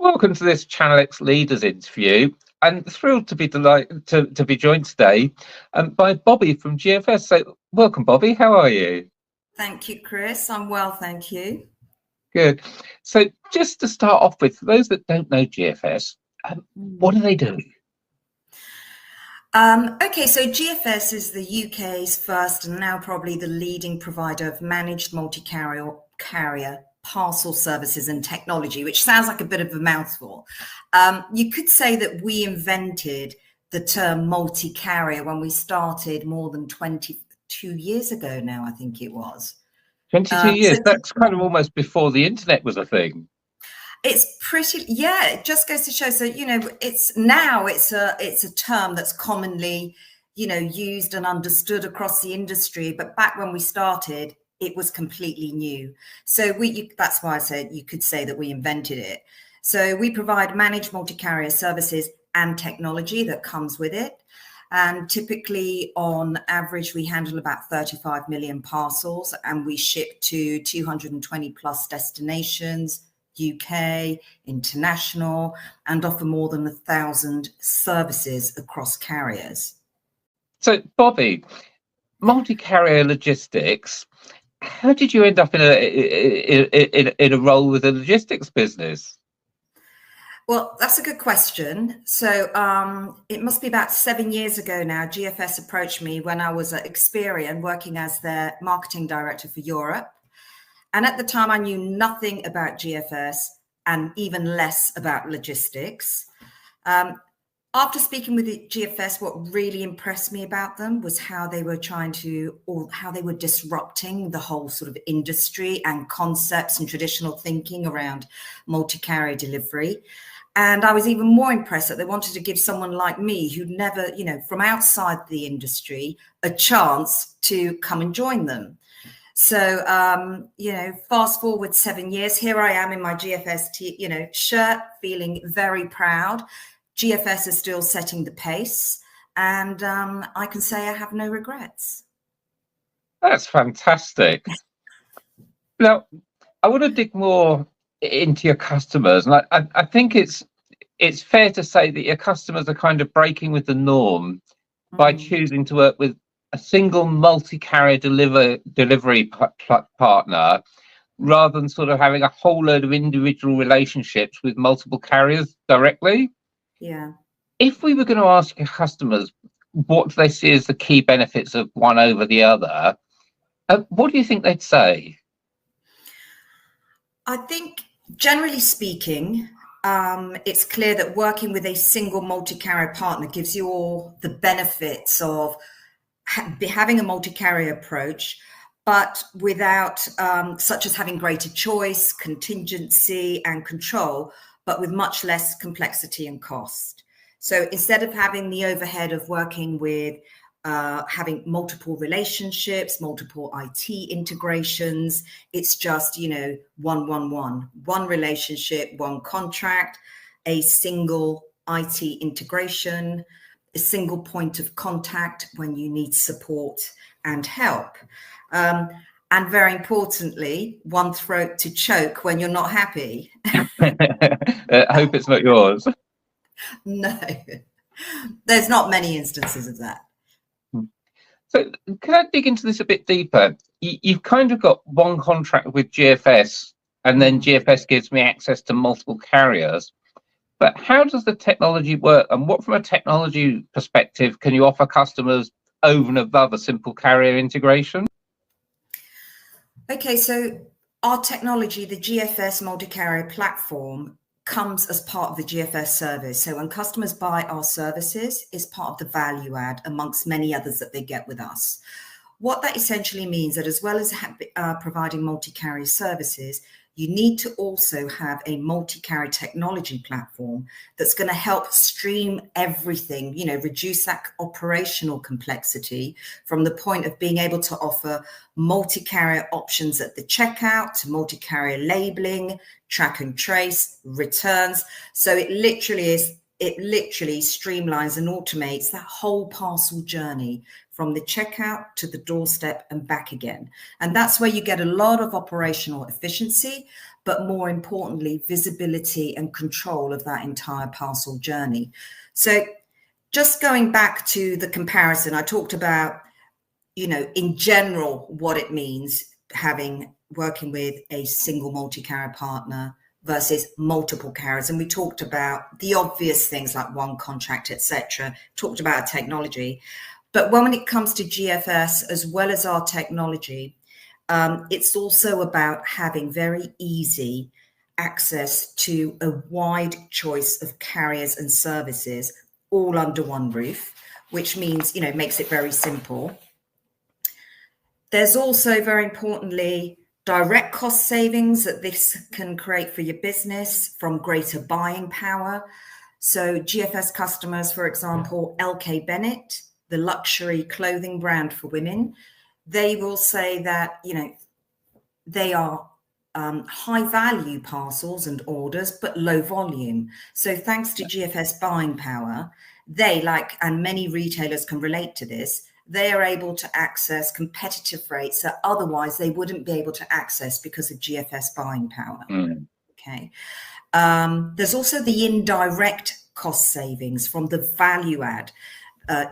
Welcome to this ChannelX Leaders interview. I'm thrilled to be to be joined today by Bobbie from GFS. So welcome, Bobbie. How are you? Thank you, Chris. I'm well, thank you. Good. So just to start off with, for those that don't know GFS, what do they do? Okay, so GFS is the UK's first and now probably the leading provider of managed multi-carrier parcel services and technology, which sounds like a bit of a mouthful. You could say that we invented the term multi-carrier when we started more than 22 years ago now, I think it was. 22 years. That's kind of almost before the internet was a thing. It's pretty, yeah, it just goes to show. So, it's a term that's commonly, used and understood across the industry. But back when we started, it was completely new. So that's why I said you could say that we invented it. So we provide managed multi-carrier services and technology that comes with it. And typically, on average, we handle about 35 million parcels and we ship to 220 plus destinations, UK, international, and offer more than 1,000 services across carriers. So, Bobbie, multi-carrier logistics, how did you end up in a role with a logistics business? Well, that's a good question. So it must be about 7 years ago now, GFS approached me when I was at Experian working as their marketing director for Europe. And at the time, I knew nothing about GFS and even less about logistics. After speaking with the GFS, what really impressed me about them was how they were how they were disrupting the whole sort of industry and concepts and traditional thinking around multi-carrier delivery. And I was even more impressed that they wanted to give someone like me, who'd never, from outside the industry, a chance to come and join them. So, fast forward 7 years, here I am in my GFS, shirt, feeling very proud. GFS is still setting the pace, and I can say I have no regrets. That's fantastic. Now, I want to dig more into your customers, and I think it's fair to say that your customers are kind of breaking with the norm by choosing to work with a single multi-carrier delivery partner rather than sort of having a whole load of individual relationships with multiple carriers directly. Yeah. If we were going to ask your customers what do they see as the key benefits of one over the other, what do you think they'd say? I think, generally speaking, it's clear that working with a single multi-carrier partner gives you all the benefits of having a multi-carrier approach, but without such as having greater choice, contingency, and control, but with much less complexity and cost. So instead of having the overhead of working with having multiple relationships, multiple IT integrations, it's just, one relationship, one contract, a single IT integration, a single point of contact when you need support and help. And very importantly, one throat to choke when you're not happy. I hope it's not yours. No, there's not many instances of that. So can I dig into this a bit deeper? You've kind of got one contract with GFS, and then GFS gives me access to multiple carriers. But how does the technology work? And what, from a technology perspective, can you offer customers over and above a simple carrier integration? Okay, so our technology, the GFS multi-carrier platform, comes as part of the GFS service. So when customers buy our services, it's part of the value add amongst many others that they get with us. What that essentially means that as well as providing multi-carrier services, you need to also have a multi-carrier technology platform that's going to help stream everything, reduce that operational complexity from the point of being able to offer multi-carrier options at the checkout to multi-carrier labeling, track and trace, returns. So it literally streamlines and automates that whole parcel journey from the checkout to the doorstep and back again. And that's where you get a lot of operational efficiency, but more importantly, visibility and control of that entire parcel journey. So just going back to the comparison, I talked about, you know, in general, what it means working with a single multi-carrier partner versus multiple carriers. And we talked about the obvious things like one contract, etc. Talked about technology. But when it comes to GFS, as well as our technology, it's also about having very easy access to a wide choice of carriers and services all under one roof, which means, you know, makes it very simple. There's also, very importantly, direct cost savings that this can create for your business from greater buying power. So GFS customers, for example, LK Bennett, the luxury clothing brand for women, they will say that, you know, they are high value parcels and orders, but low volume. So thanks to GFS buying power, they, like, and many retailers can relate to this, they are able to access competitive rates that otherwise they wouldn't be able to access because of GFS buying power. Okay. There's also the indirect cost savings from the value add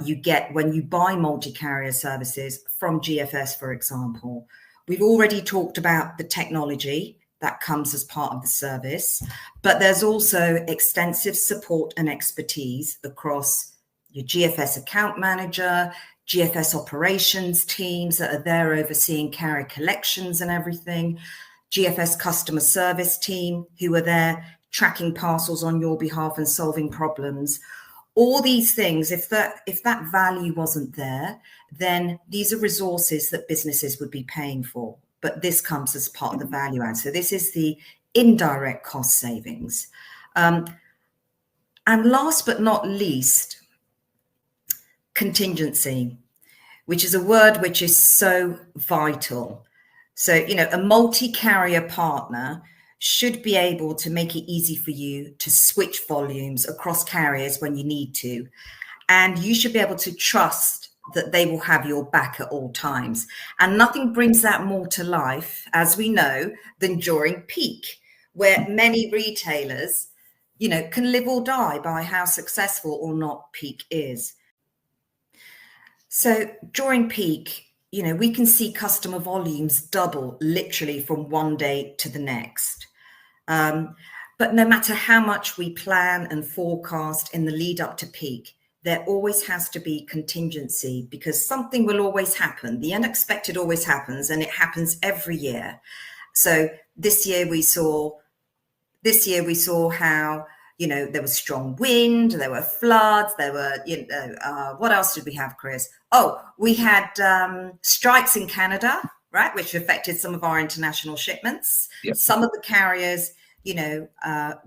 you get when you buy multi-carrier services from GFS, for example. We've already talked about the technology that comes as part of the service, but there's also extensive support and expertise across your GFS account manager, GFS operations teams that are there overseeing carrier collections and everything, GFS customer service team who are there tracking parcels on your behalf and solving problems. All these things, if that value wasn't there, then these are resources that businesses would be paying for. But this comes as part of the value add. So this is the indirect cost savings. And last but not least, contingency, which is a word which is so vital. So, you know, a multi-carrier partner should be able to make it easy for you to switch volumes across carriers when you need to. And you should be able to trust that they will have your back at all times. And nothing brings that more to life, as we know, than during peak, where many retailers, you know, can live or die by how successful or not peak is. So during peak, you know, we can see customer volumes double literally from one day to the next. But no matter how much we plan and forecast in the lead up to peak, there always has to be contingency because something will always happen. The unexpected always happens, and it happens every year. So this year we saw how, you know, there was strong wind, there were floods, there were, you know, what else did we have, Chris? Oh, we had strikes in Canada, right, which affected some of our international shipments. Yep. Some of the carriers, you know,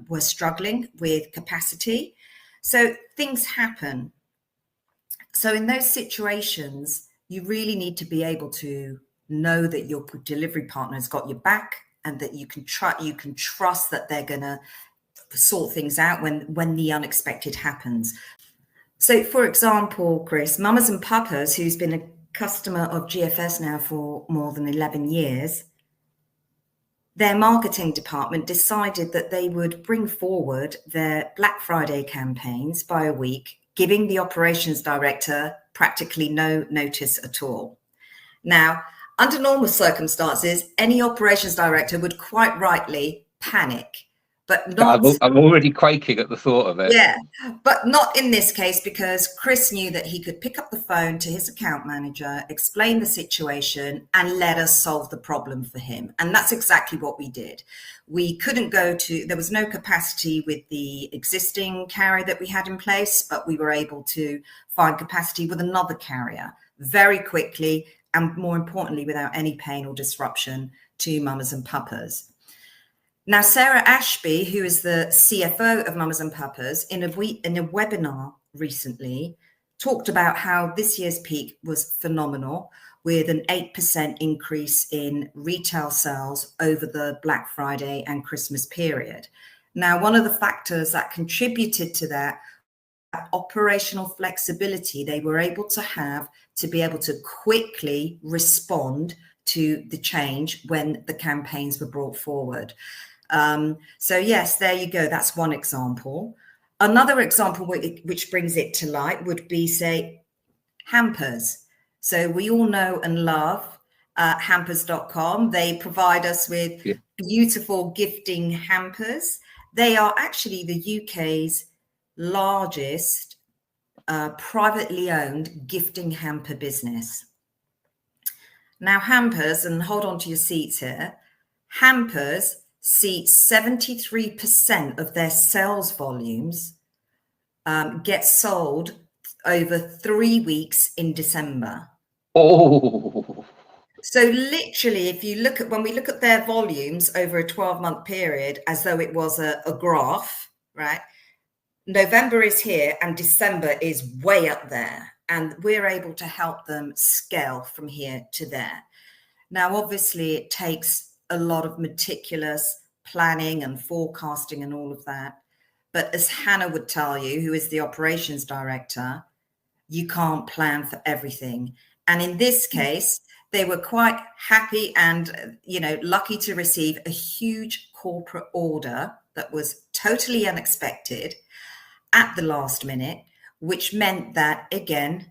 were struggling with capacity. So things happen. So in those situations, you really need to be able to know that your delivery partner has got your back and that you can trust that they're going to sort things out when the unexpected happens. So, for example, Chris, Mamas and Papas, who's been a customer of GFS now for more than 11 years, their marketing department decided that they would bring forward their Black Friday campaigns by a week, giving the operations director practically no notice at all. Now, under normal circumstances, any operations director would quite rightly panic. But not, I'm already quaking at the thought of it. Yeah, but not in this case, because Chris knew that he could pick up the phone to his account manager, explain the situation, and let us solve the problem for him. And that's exactly what we did. We couldn't there was no capacity with the existing carrier that we had in place, but we were able to find capacity with another carrier very quickly, and more importantly, without any pain or disruption to Mamas and Papas. Now, Sarah Ashby, who is the CFO of Mamas and Papas, in a webinar recently, talked about how this year's peak was phenomenal, with an 8% increase in retail sales over the Black Friday and Christmas period. Now, one of the factors that contributed to that operational flexibility they were able to have to be able to quickly respond to the change when the campaigns were brought forward. So yes, there you go. That's one example. Another example which brings it to light would be, say, hampers. So we all know and love hampers.com. They provide us with beautiful gifting hampers. They are actually the UK's largest privately owned gifting hamper business. Now, hampers, and hold on to your seats here, hampers see 73% of their sales volumes get sold over 3 weeks in December. Oh. So literally, if you look at, when we look at their volumes over a 12-month period, as though it was a graph, right? November is here and December is way up there. And we're able to help them scale from here to there. Now, obviously, it takes a lot of meticulous planning and forecasting and all of that. But as Hannah would tell you, who is the operations director, you can't plan for everything. And in this case, they were quite happy and, you know, lucky to receive a huge corporate order that was totally unexpected at the last minute, which meant that, again,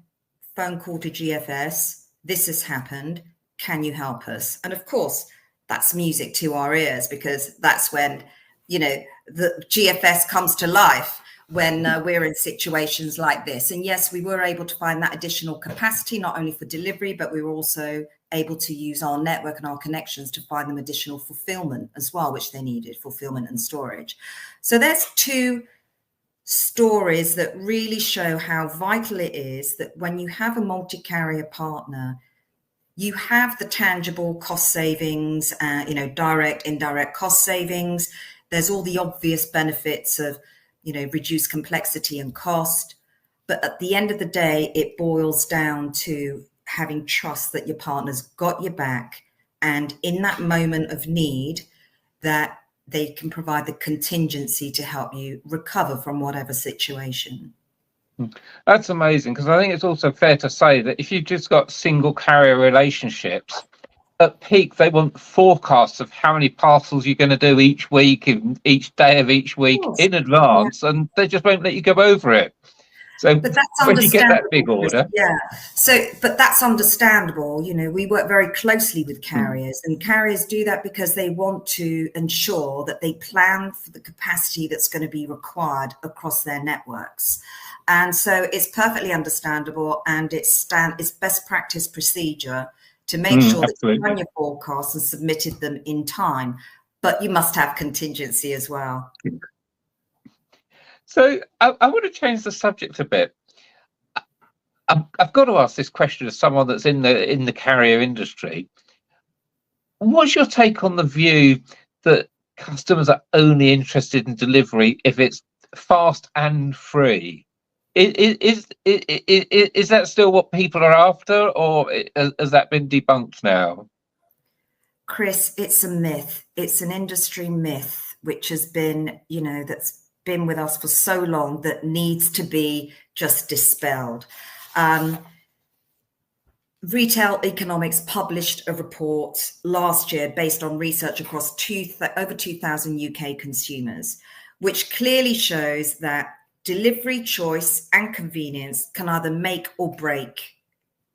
phone call to GFS, this has happened, can you help us? And of course, that's music to our ears, because that's when, you know, the GFS comes to life, when we're in situations like this. And yes, we were able to find that additional capacity, not only for delivery, but we were also able to use our network and our connections to find them additional fulfillment as well, which they needed, fulfillment and storage. So there's two stories that really show how vital it is that when you have a multi-carrier partner, you have the tangible cost savings, you know, direct, indirect cost savings. There's all the obvious benefits of, you know, reduced complexity and cost. But at the end of the day, it boils down to having trust that your partner's got your back, and in that moment of need, that they can provide the contingency to help you recover from whatever situation. That's amazing, because I think it's also fair to say that if you've just got single carrier relationships, at peak they want forecasts of how many parcels you're going to do each week, each day of each week in advance, and they just won't let you go over it. So but that's when you get that big order, but that's understandable. You know, we work very closely with carriers, and carriers do that because they want to ensure that they plan for the capacity that's going to be required across their networks. And so it's perfectly understandable, and it's best practice procedure to make sure that you've run your forecasts and submitted them in time, but you must have contingency as well. So I want to change the subject a bit. I've got to ask this question as someone that's in the carrier industry. What's your take on the view that customers are only interested in delivery if it's fast and free? Is that still what people are after, or has that been debunked now? Chris, it's a myth. It's an industry myth, which has been, you know, that's been with us for so long, that needs to be just dispelled. Retail Economics published a report last year based on research across over 2,000 UK consumers, which clearly shows that delivery choice and convenience can either make or break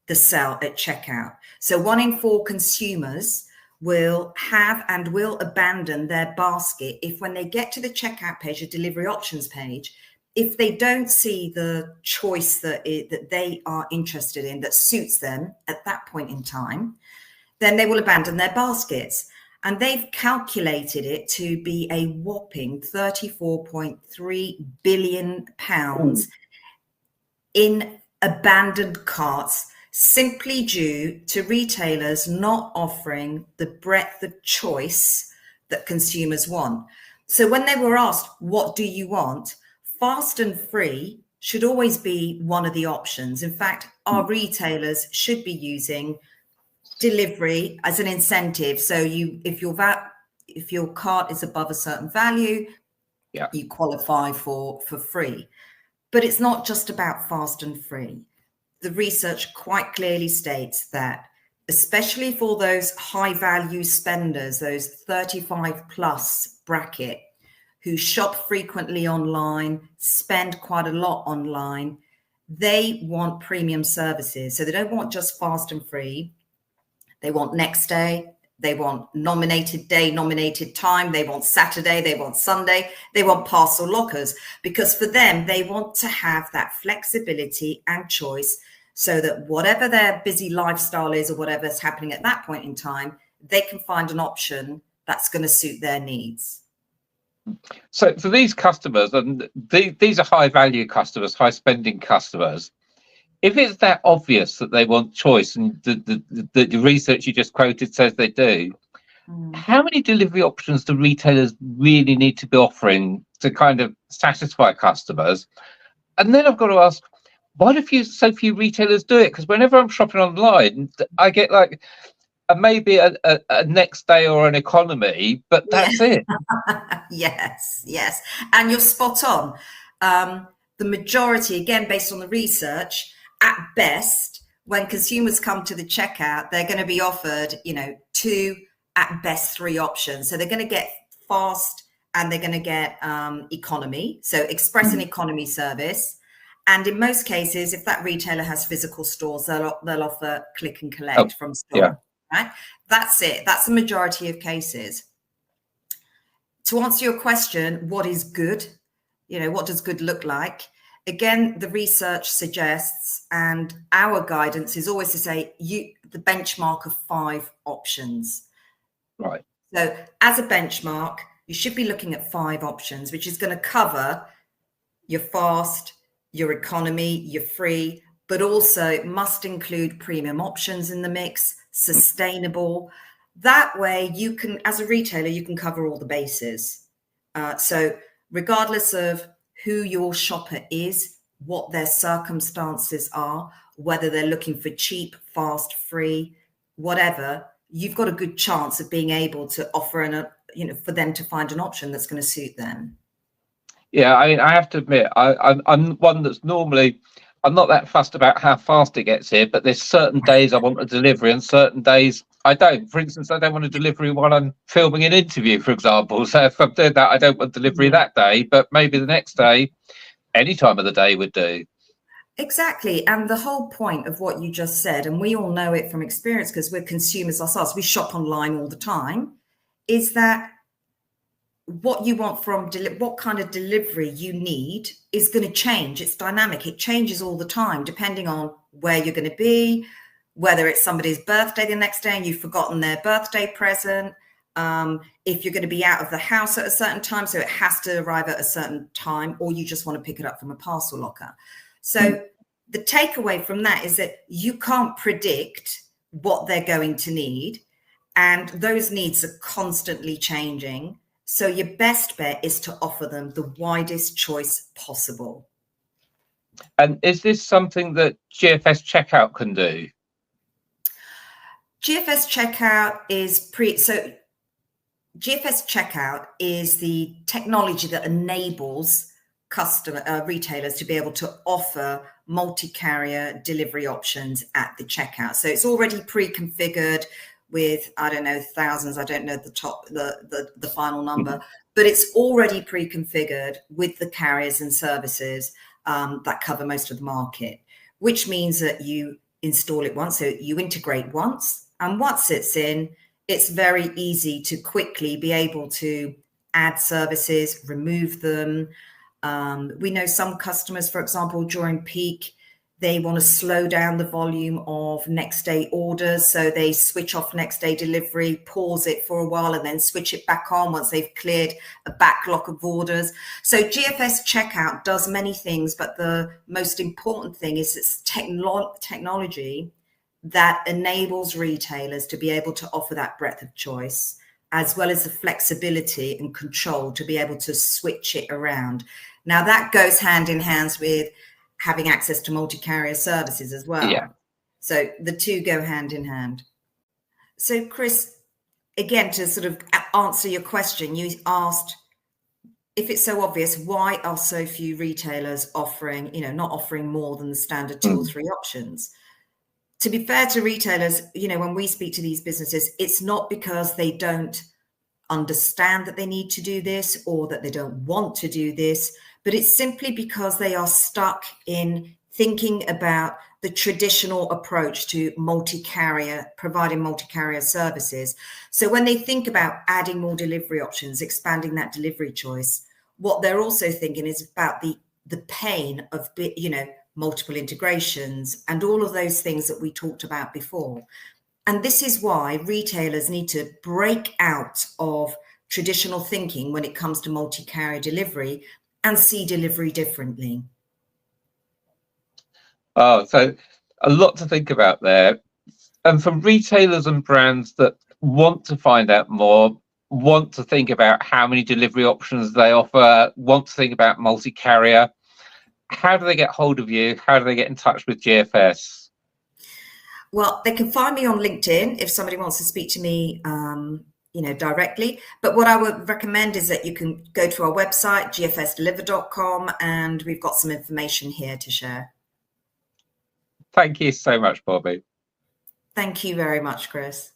the sale at checkout. So 1 in 4 consumers will have and will abandon their basket if, when they get to the checkout page, a delivery options page, if they don't see the choice that they are interested in, that suits them at that point in time, then they will abandon their baskets. And they've calculated it to be a whopping £34.3 billion in abandoned carts, simply due to retailers not offering the breadth of choice that consumers want. So when they were asked, what do you want? Fast and free should always be one of the options. In fact, our retailers should be using delivery as an incentive. So if your cart is above a certain value, you qualify for free. But it's not just about fast and free. The research quite clearly states that, especially for those high value spenders, those 35 plus bracket who shop frequently online, spend quite a lot online. They want premium services. So they don't want just fast and free. They want next day. They want nominated day, nominated time. They want Saturday. They want Sunday. They want parcel lockers, because for them, they want to have that flexibility and choice so that whatever their busy lifestyle is or whatever's happening at that point in time, they can find an option that's going to suit their needs. So for these customers, and these are high value customers, high spending customers, if it's that obvious that they want choice, and the research you just quoted says they do, how many delivery options do retailers really need to be offering to kind of satisfy customers? And then I've got to ask, why do so few retailers do it? Because whenever I'm shopping online, I get like maybe a next day or an economy, but that's it. Yes. And you're spot on. The majority, again, based on the research, at best, when consumers come to the checkout, they're going to be offered, 2, at best 3 options. So they're going to get fast and they're going to get economy. So express and economy service. And in most cases, if that retailer has physical stores, they'll offer click and collect from store. Yeah. Right? That's it. That's the majority of cases. To answer your question, what is good? What does good look like? Again, the research suggests, and our guidance is always to say the benchmark of 5 options. Right. So as a benchmark, you should be looking at 5 options, which is going to cover your fast, your economy, your free, but also must include premium options in the mix, sustainable. That way you can, as a retailer, you can cover all the bases. So regardless of who your shopper is, what their circumstances are, whether they're looking for cheap, fast, free, whatever, you've got a good chance of being able to offer for them to find an option that's going to suit them. Yeah, I mean, I have to admit, I'm one that's normally, I'm not that fussed about how fast it gets here, but there's certain days I want a delivery and certain days I don't. For instance, I don't want a delivery while I'm filming an interview, for example. So if I'm doing that, I don't want delivery that day, but maybe the next day, any time of the day would do. Exactly. And the whole point of what you just said, and we all know it from experience because we're consumers ourselves, we shop online all the time, is that what you want from what kind of delivery you need is going to change. It's dynamic. It changes all the time, depending on where you're going to be, whether it's somebody's birthday the next day and you've forgotten their birthday present, if you're going to be out of the house at a certain time, so it has to arrive at a certain time, or you just want to pick it up from a parcel locker. So the takeaway from that is that you can't predict what they're going to need, and those needs are constantly changing. So your best bet is to offer them the widest choice possible. And is this something that GFS checkout can do? GFS checkout is GFS checkout is the technology that enables retailers to be able to offer multi-carrier delivery options at the checkout. So it's already pre-configured with, I don't know, thousands, I don't know the final number, but it's already pre-configured with the carriers and services that cover most of the market, which means that you install it once, so you integrate once, and once it's in, it's very easy to quickly be able to add services, remove them. We know some customers, for example, during peak, they want to slow down the volume of next day orders. So they switch off next day delivery, pause it for a while, and then switch it back on once they've cleared a backlog of orders. So GFS checkout does many things, but the most important thing is it's technology that enables retailers to be able to offer that breadth of choice, as well as the flexibility and control to be able to switch it around. Now that goes hand in hand with having access to multi-carrier services as well. Yeah. So the two go hand in hand. So Chris, again, to sort of answer your question, you asked, if it's so obvious, why are so few retailers offering, not offering more than the standard 2 or 3 options? To be fair to retailers, when we speak to these businesses, it's not because they don't understand that they need to do this or that they don't want to do this, but it's simply because they are stuck in thinking about the traditional approach to providing multi-carrier services. So when they think about adding more delivery options, expanding that delivery choice, what they're also thinking is about the pain of, multiple integrations and all of those things that we talked about before. And this is why retailers need to break out of traditional thinking when it comes to multi-carrier delivery and see delivery differently. Oh, so a lot to think about there. And for retailers and brands that want to find out more, want to think about how many delivery options they offer, want to think about multi-carrier, how do they get hold of you? How do they get in touch with GFS? Well, they can find me on LinkedIn if somebody wants to speak to me, directly. But what I would recommend is that you can go to our website, gfsdeliver.com, and we've got some information here to share. Thank you so much, Bobbie. Thank you very much, Chris.